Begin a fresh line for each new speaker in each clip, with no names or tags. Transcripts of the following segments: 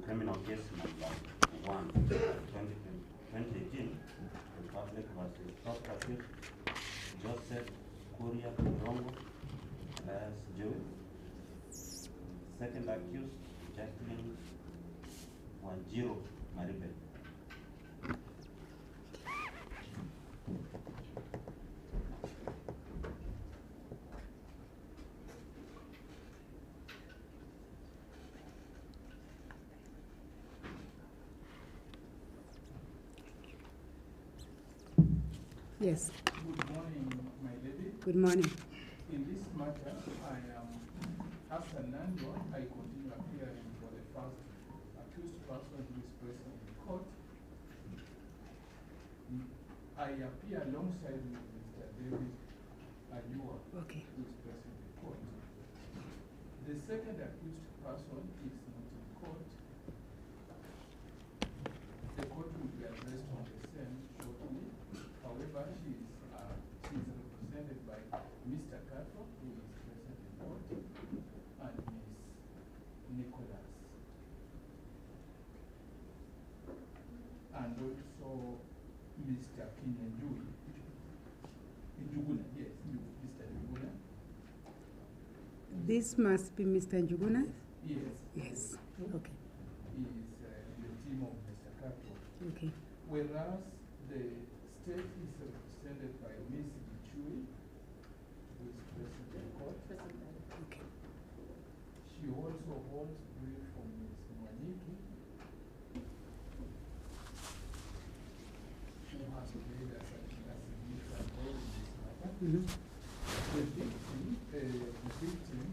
criminal case number 1, 2018, Republic versus First accused Joseph Kuria Rongo, alias Joey. Second accused Judgement Wanjiro Maribe.
Yes.
Good morning, my lady.
Good morning.
In this matter, I am Hassan Nando. I continue appearing for the first accused person who is present in court. I appear alongside with Mr. David Ajua,
Okay.
who is present in court. The second accused person is not in court. The court will be addressed on the same shortly. However, she is represented by Mr. Kato, who is present in court, and Ms. Nicholas. And also Mr. Kinyanjui. Njuguna, yes, Mr. Njuguna.
This must be Mr. Njuguna?
Yes.
Yes. Okay.
He is the team of Mr. Kato.
Okay.
Whereas the state is represented by Ms. Chui, who is present in court.
Okay.
She also holds brief from Ms. Mwaniki, who has played a significant role in this matter.
Mm-hmm.
The victim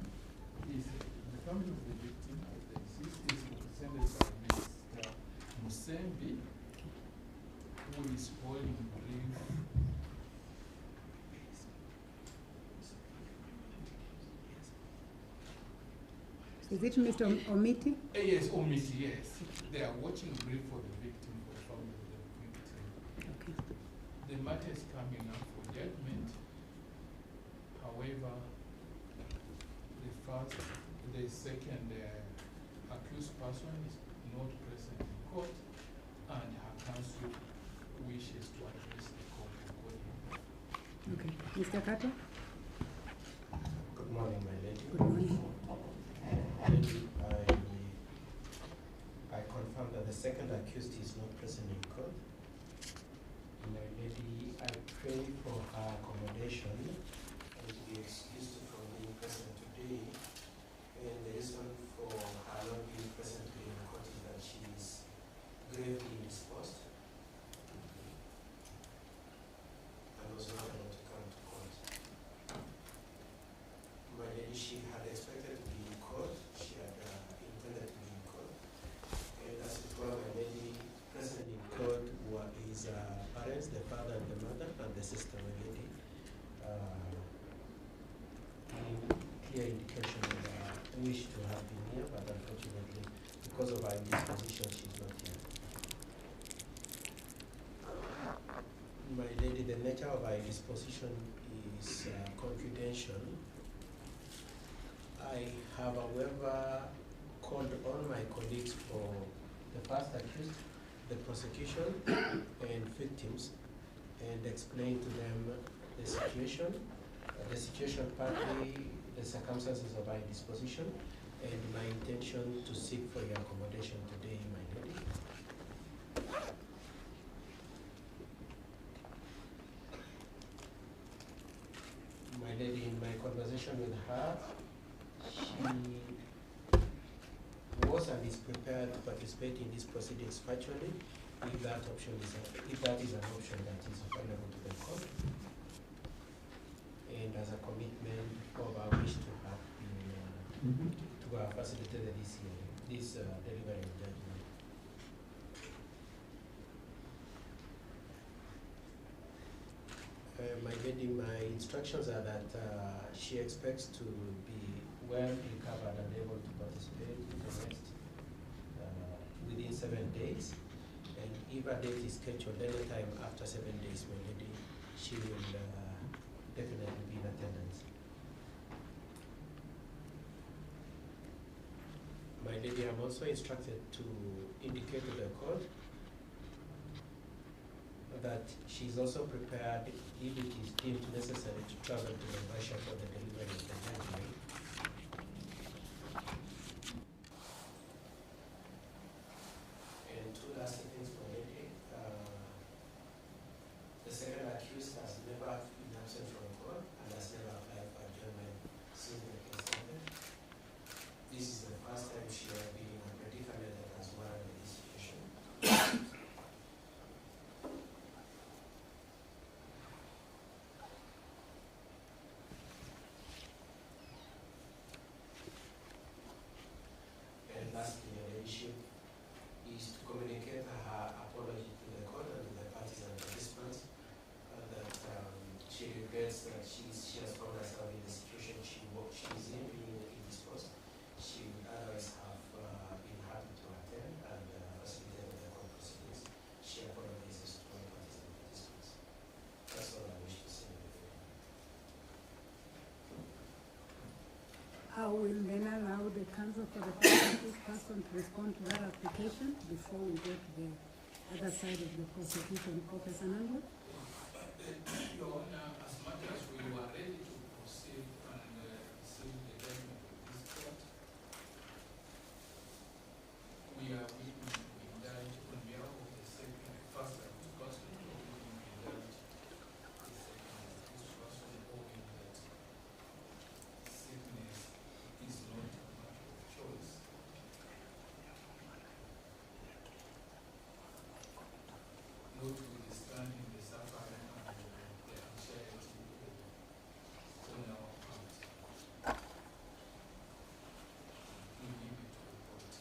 is, the family of the victim of the deceased is represented by Mr. Musembi, who is holding brief.
Is it Mr. Omiti?
Yes, Omiti, yes. They are watching brief for the victim, for the family of the victim.
Okay.
The matter is coming up for judgment. However, the second accused person is not present in court, and her counsel wishes to address the court accordingly.
Okay. Mr. Kato?
Good morning, my lady.
Good morning.
Lady, I confirm that the second accused is not present in court. My lady, I pray for her accommodation and to be excused from being present today. And the reason for her not being present today in court is that she is gravely indisposed and was not able to come to court. My lady, she had expected to be in court. She had intended to be in court. And as it were, my lady, present in court is parents, the father and the mother, and the sister, my lady. Clear indication of wish to have been here, but unfortunately, because of her indisposition, she's not here. My lady, the nature of her indisposition is confidential. I have, however, called on my colleagues for the first accused, the prosecution, and victims, and explained to them the situation. Partly the circumstances of my disposition, and my intention to seek for your accommodation today, my lady. My lady, in my conversation with her, she was and is prepared to participate in these proceedings virtually, if that is an option that is available to the court. And as a commitment of our wish to have been to have facilitated this delivery of judgment. My lady, my instructions are that she expects to be well recovered and able to participate in the next within 7 days. And if a date is scheduled anytime after 7 days, my lady, she will definitely be in attendance. My lady, I'm also instructed to indicate to the court that she's also prepared, if it is deemed necessary, to travel to Russia for the delivery of the judgment. And two last things for lady. The second accused has never been absent from court and has never applied for adjournment since the case started. This is the first time she has been in a predicament that has warranted this situation. And lastly, the issue is to communicate her apology to the court and to the parties and participants that she regrets that she has found herself in the situation she is in, being indisposed. She would otherwise have been happy to attend and facilitate the court proceedings. She apologizes to all parties and participants. That's all I wish to say.
I will then allow the counsel for the prosecuting person to respond to that application before we go to the other side of the prosecution. Professor Nango?
Your Honor, as much as we were ready to proceed and receive the judgment of this court, we indulge on behalf of the second, first accused person, or we indulge the second accused person, owing that sickness is not a matter of choice. Notwithstanding the suffering and the anxiety on our part, we give it to the court.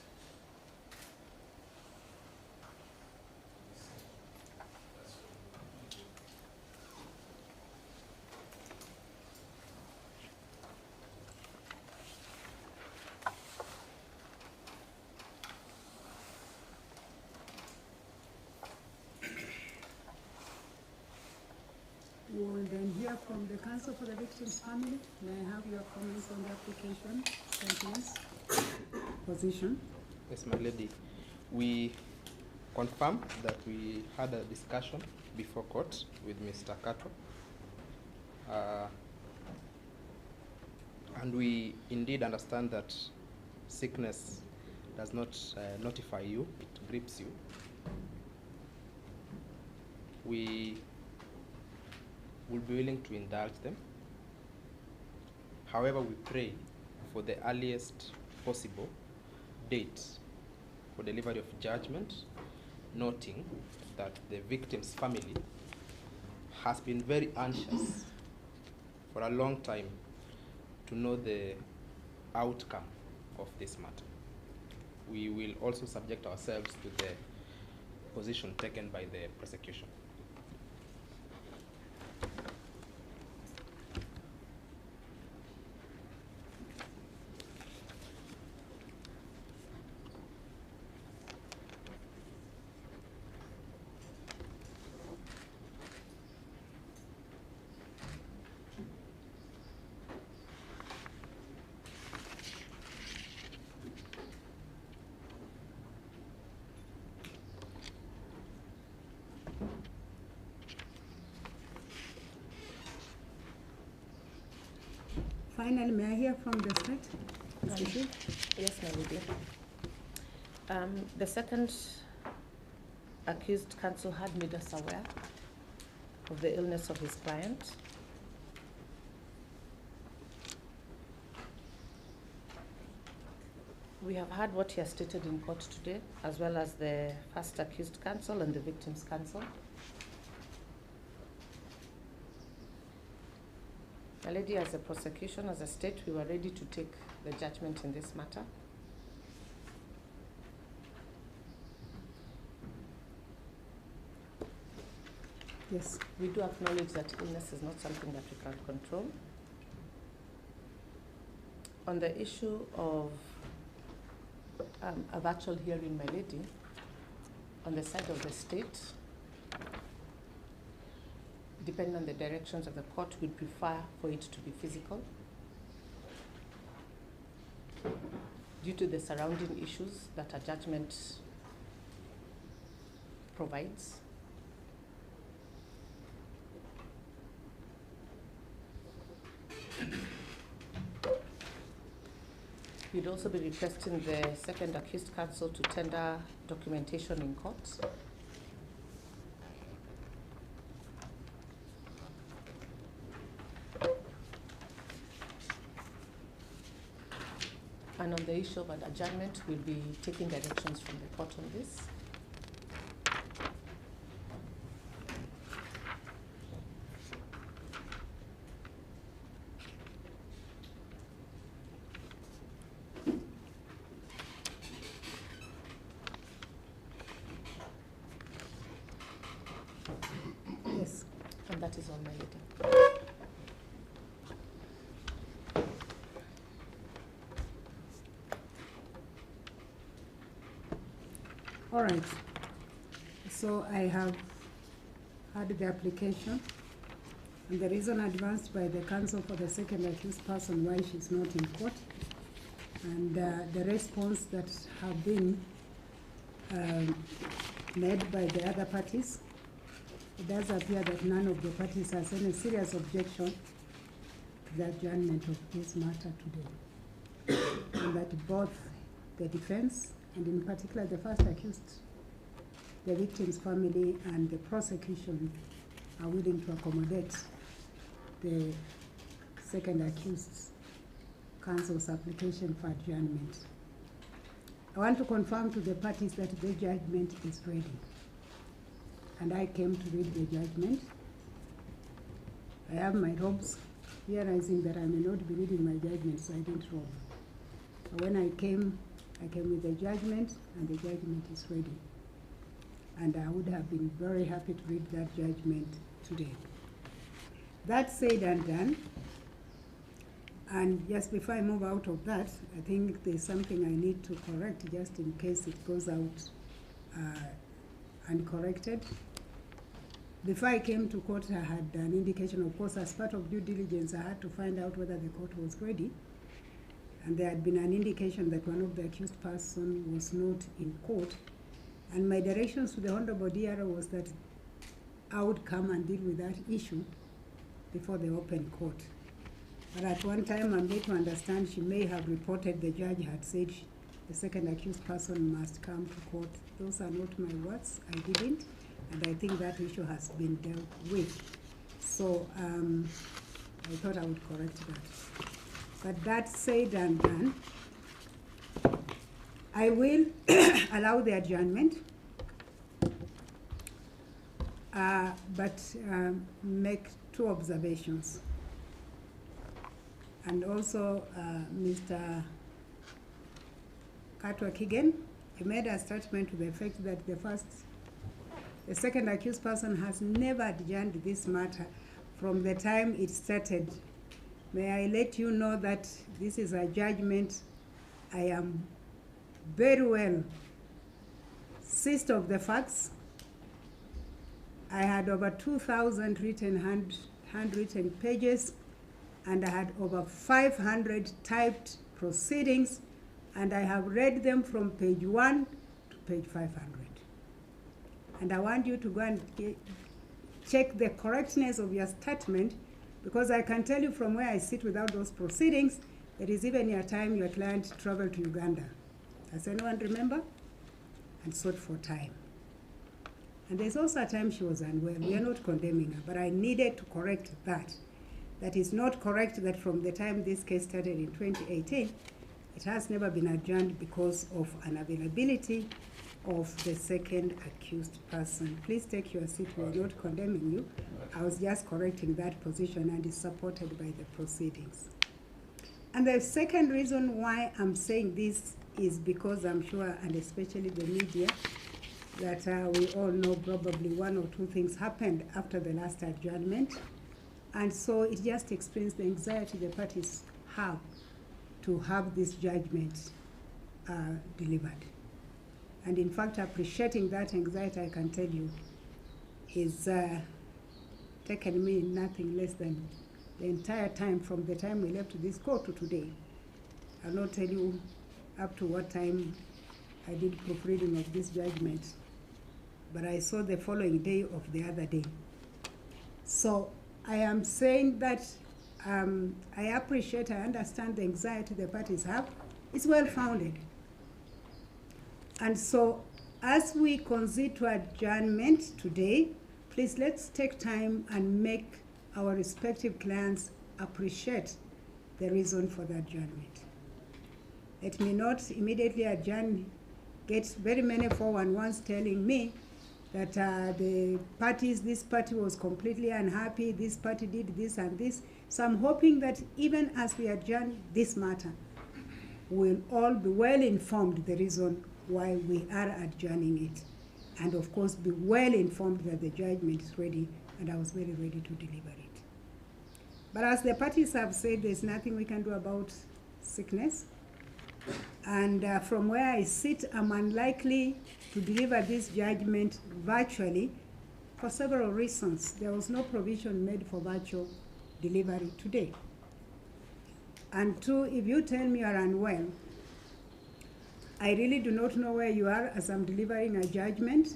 That's what we do.
We will then hear from the counsel for the victim's family. May I have your comments on the application? Sentence? Position?
Yes, my lady. We confirm that we had a discussion before court with Mr. Kato. And we indeed understand that sickness does not notify you, it grips you. We will be willing to indulge them. However, we pray for the earliest possible date for delivery of judgment, noting that the victim's family has been very anxious for a long time to know the outcome of this matter. We will also subject ourselves to the position taken by the prosecution.
Finally, may I hear from the state? Mr. Chief?
Yes, my lady. The second accused counsel had made us aware of the illness of his client. We have heard what he has stated in court today, as well as the first accused counsel and the victim's counsel. My lady, as a prosecution, as a state, we were ready to take the judgment in this matter.
Yes.
We do acknowledge that illness is not something that we can control. On the issue of a virtual hearing, my lady, on the side of the state, depending on the directions of the court, we'd prefer for it to be physical. due to the surrounding issues that a judgment provides. We'd also be requesting the second accused counsel to tender documentation in court. And on the issue of an adjournment, we'll be taking directions from the court on this. Yes, and that is all my letter.
All right. So I have had the application, and the reason advanced by the counsel for the second accused person why she's not in court, and the response that have been made by the other parties. It does appear that none of the parties has any serious objection to the adjournment of this matter today, and that both the defense and in particular the first accused, the victim's family and the prosecution are willing to accommodate the second accused counsel's application for adjournment. I want to confirm to the parties that the judgment is ready. And I came to read the judgment. I have my robes, realizing that I may not be reading my judgment, so I didn't robe. So when I came with the judgment, and the judgment is ready. And I would have been very happy to read that judgment today. That said and done, and just before I move out of that, I think there's something I need to correct just in case it goes out uncorrected. Before I came to court, I had an indication, of course, as part of due diligence, I had to find out whether the court was ready. And there had been an indication that one of the accused person was not in court. And my directions to the Honorable DRO was that I would come and deal with that issue before the open court. But at one time, I'm made to understand she may have reported the judge had said the second accused person must come to court. Those are not my words. I didn't. And I think that issue has been dealt with. So I thought I would correct that. But that said and done, I will allow the adjournment, but make two observations. And also, Mr. Katwa Kigen, he made a statement to the effect that the second accused person has never adjourned this matter from the time it started. May I let you know that this is a judgment I am very well seized of the facts. I had over 2,000 handwritten pages, and I had over 500 typed proceedings, and I have read them from page 1 to page 500. And I want you to go and check the correctness of your statement, because I can tell you from where I sit without those proceedings, there is even a time your client traveled to Uganda. Does anyone remember? And sought for time. And there's also a time she was unwell. We are not condemning her, but I needed to correct that. That is not correct that from the time this case started in 2018, it has never been adjourned because of unavailability of the second accused person. Please take your seat. We are not condemning you. I was just correcting that position, and is supported by the proceedings. And the second reason why I'm saying this is because I'm sure, and especially the media, that we all know probably one or two things happened after the last adjournment. And so it just explains the anxiety the parties have to have this judgment delivered. And in fact, appreciating that anxiety, I can tell you, is taken me nothing less than the entire time from the time we left this court to today. I'll not tell you up to what time I did proofreading of this judgment, but I saw the following day of the other day. So I am saying that I appreciate, I understand the anxiety the parties have. It's well founded. And so as we concede to adjournment today, please let's take time and make our respective clients appreciate the reason for the adjournment. Let me not immediately adjourn, get very many 411s telling me that the parties, this party was completely unhappy, this party did this and this. So I'm hoping that even as we adjourn this matter, we'll all be well informed the reason why we are adjourning it. And of course, be well informed that the judgment is ready, and I was very ready to deliver it. But as the parties have said, there's nothing we can do about sickness. And from where I sit, I'm unlikely to deliver this judgment virtually for several reasons. There was no provision made for virtual delivery today. And two, if you tell me you are unwell, I really do not know where you are as I'm delivering a judgment.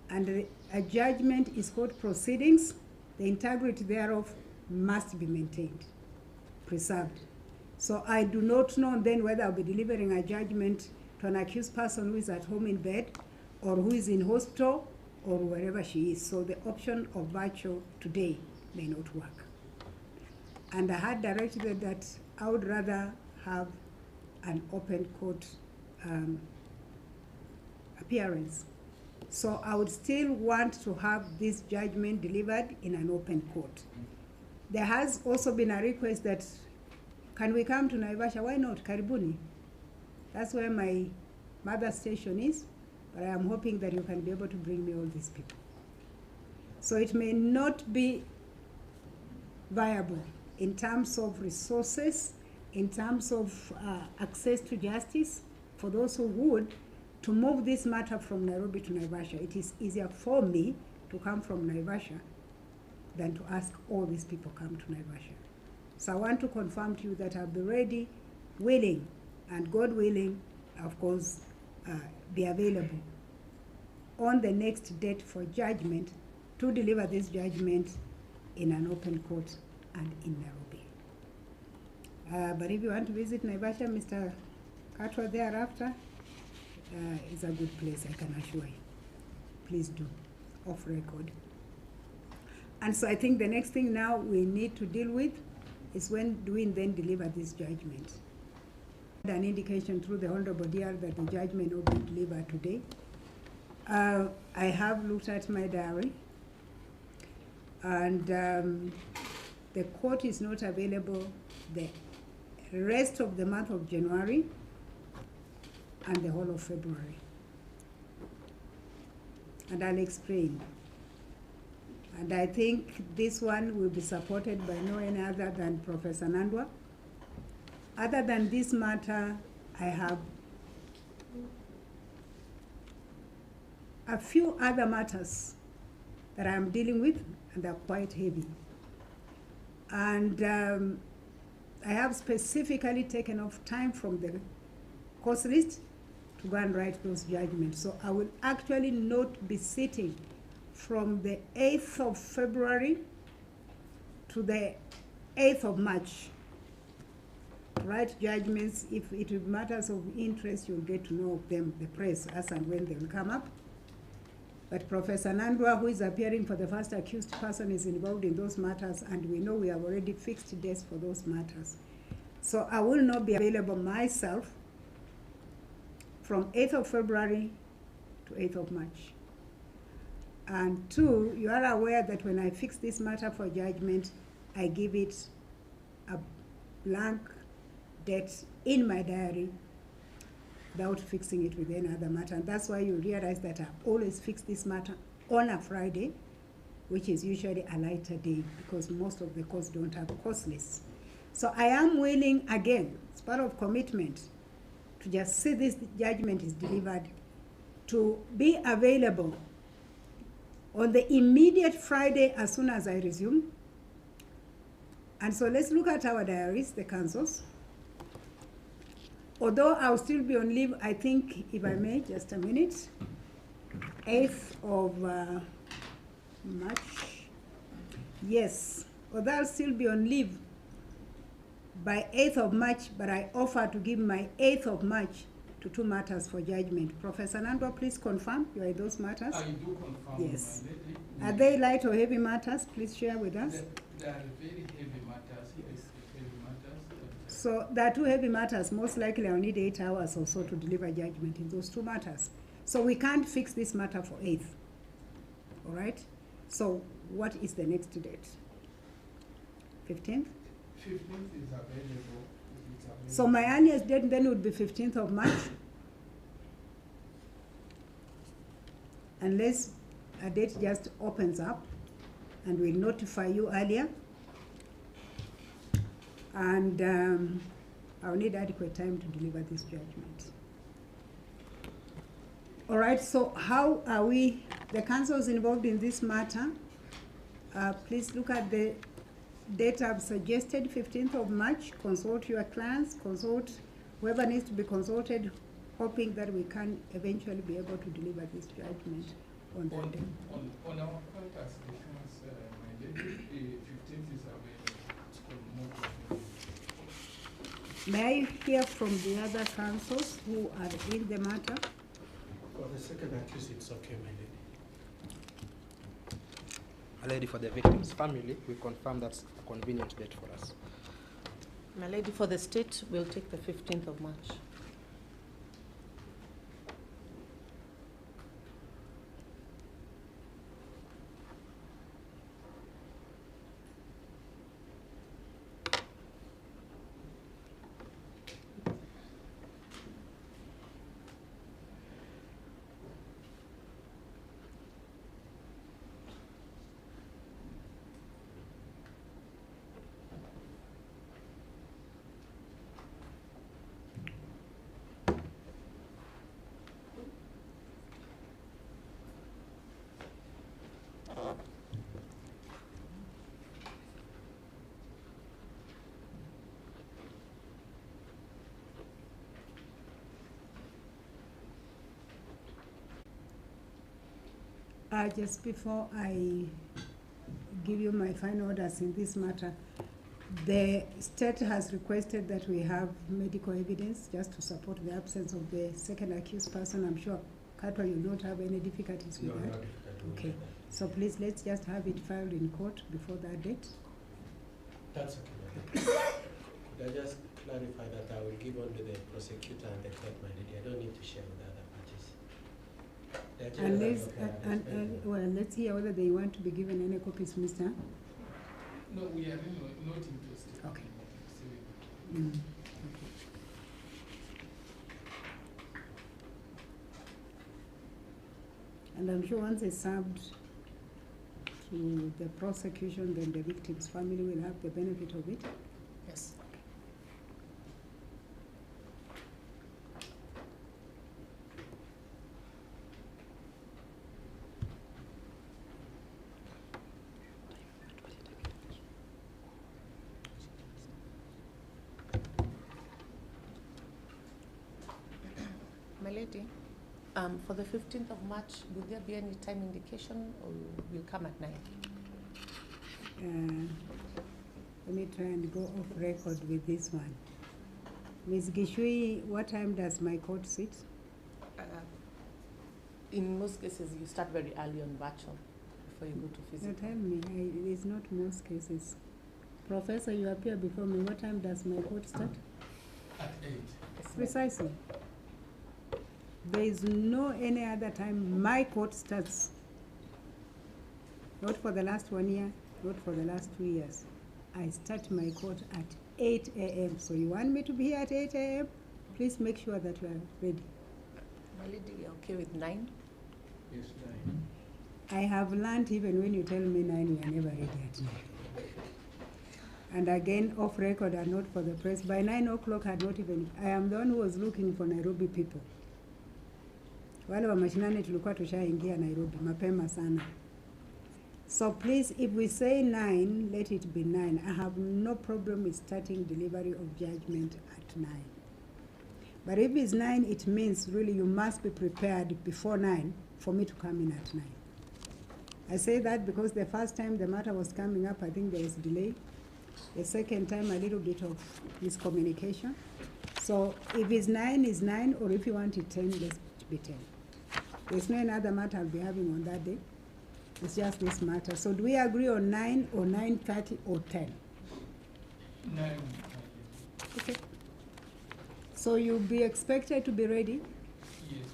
And a judgment is court proceedings. The integrity thereof must be maintained, preserved. So I do not know then whether I'll be delivering a judgment to an accused person who is at home in bed or who is in hospital or wherever she is. So the option of virtual today may not work. And I had directed that I would rather have an open court appearance. So I would still want to have this judgment delivered in an open court. There has also been a request that, can we come to Naivasha? Why not? Karibuni. That's where my mother's station is, but I am hoping that you can be able to bring me all these people. So it may not be viable in terms of resources, in terms of access to justice, for those who would, to move this matter from Nairobi to Naivasha. It is easier for me to come from Naivasha than to ask all these people come to Naivasha. So I want to confirm to you that I'll be ready, willing, and God willing, of course, be available on the next date for judgment to deliver this judgment in an open court and in Nairobi. But if you want to visit Naivasha, Mr. Katwa thereafter is a good place, I can assure you. Please do, off record. And so I think the next thing now we need to deal with is when do we then deliver this judgment. An indication through the Honorable DR that the judgment will be delivered today. I have looked at my diary, and the court is not available the rest of the month of January and the whole of February. And I'll explain. And I think this one will be supported by no one other than Professor Nandwa. Other than this matter, I have a few other matters that I'm dealing with, and they're quite heavy. And I have specifically taken off time from the course list to go and write those judgments. So I will actually not be sitting from the 8th of February to the 8th of March. Write judgments. If it is matters of interest, you'll get to know of them, the press, as and when they will come up. But Professor Nandwa, who is appearing for the first accused person, is involved in those matters, and we know we have already fixed dates for those matters. So I will not be available myself from 8th of February to 8th of March. And two, you are aware that when I fix this matter for judgment, I give it a blank date in my diary without fixing it with any other matter. And that's why you realize that I always fix this matter on a Friday, which is usually a lighter day, because most of the courts don't have course lists. So I am willing, again, as part of commitment, to just see this judgment is delivered, to be available on the immediate Friday as soon as I resume. And so let's look at our diaries, the councils. although I'll still be on leave, I think, if I may, just a minute, 8th of March. Yes, although I'll still be on leave by 8th of March, but I offer to give my 8th of March to 2 matters for judgment. Professor Nando, please confirm you are in those matters.
I do confirm,
Yes.
my lady.
Are they light or heavy matters? Please share with us.
They are very heavy matters, yes, heavy matters.
So there are 2 heavy matters. Most likely I'll need 8 hours or so to deliver judgment in those 2 matters. So we can't fix this matter for 8th. All right? So what is the next date? 15th?
15th is available. It's available.
So my earliest date then would be 15th of March. Unless a date just opens up and we'll notify you earlier. And I'll need adequate time to deliver this judgment. All right, so how are we, the councils involved in this matter, please look at the date I've suggested, 15th of March. Consult your clients, consult whoever needs to be consulted, hoping that we can eventually be able to deliver this judgment on that day.
On our part as defense, my lady, 15th is available.
May I hear from the other councils who are in the matter?
For the second accused, it's okay, my lady.
My lady, for the victim's family, we confirm that's a convenient date for us.
My lady, for the state, we'll take the 15th of March.
Just before I give you my final orders in this matter, the state has requested that we have medical evidence just to support the absence of the second accused person. I'm sure, Katwa, you don't have any difficulties with that? Okay, so please, let's just have it filed in court before that date.
That's okay, my lady. Could I just clarify that I will give only the prosecutor and the court, my lady? I don't need to share with other parties.
Well, let's hear whether they want to be given any copies, Mr.
No, we are not interested.
Okay.
In
Okay. And I'm sure once it's served to the prosecution, then the victim's family will have the benefit of it.
Yes. My lady, for the 15th of March, will there be any time indication or will come at 9?
Let me try and go off record with this one. Ms. Gishui, what time does my court sit?
In most cases, you start very early on virtual before you go to
No,
physical.
tell me, it is not most cases. Professor, you appear before me. What time does my court start?
At 8.
Precisely. There is no any other time my court starts. Not for the last 1 year, not for the last 2 years. I start my court at 8 a.m. So you want me to be here at 8 a.m.? Please make sure that you are ready.
My lady, you're okay with 9?
Yes, 9.
I have learned even when you tell me 9, you are never ready at 9. And again, off record and not for the press. By 9 o'clock, I am the one who was looking for Nairobi people. Wale wa mashinani tulikuwa tushaingia Nairobi mapema sana. So please, if we say 9, let it be 9. I have no problem with starting delivery of judgment at 9. But if it's 9, it means really you must be prepared before 9 for me to come in at 9. I say that because the first time the matter was coming up, I think there was delay. The second time, a little bit of miscommunication. So if it's 9, it's 9, or if you want it 10, let's be 10. There's no another matter I'll be having on that day. It's just this matter. So do we agree on 9 or 9:30 or 10?
9.
Okay. So you'll be expected to be ready.
Yes.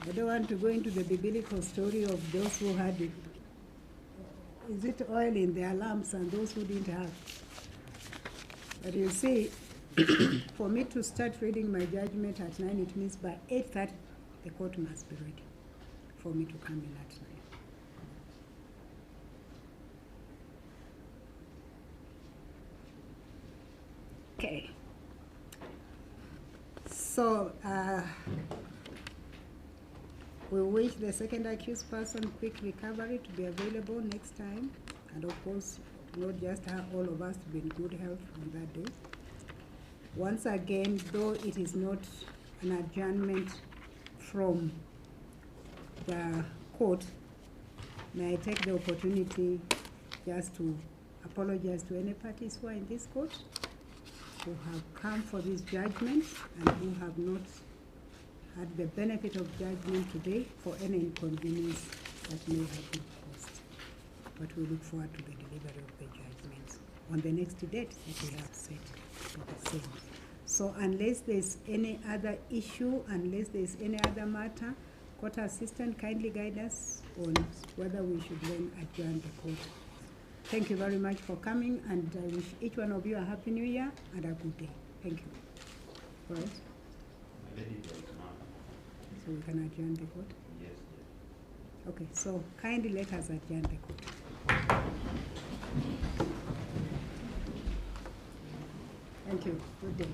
I don't want to go into the biblical story of those who had it. Is it oil in their lamps and those who didn't have? But you see, for me to start reading my judgment at 9, it means by 8:30 the court must be ready for me to come in at 9. Okay. So, we wish the second accused person quick recovery to be available next time. And of course, not just her, all of us to be in good health on that day. Once again, though it is not an adjournment from the court, may I take the opportunity just to apologize to any parties who are in this court, who have come for this judgment and who have not had the benefit of judgment today for any inconvenience that may have been caused. But we look forward to the delivery of the judgment on the next date that we have set for the same. So unless there's any other issue, unless there's any other matter, court assistant kindly guide us on whether we should then adjourn the court. Thank you very much for coming, and I wish each one of you a happy new year and a good day. Thank you. All right. So we can adjourn the court?
Yes.
Okay, so kindly let us adjourn the court. Thank you. Good day.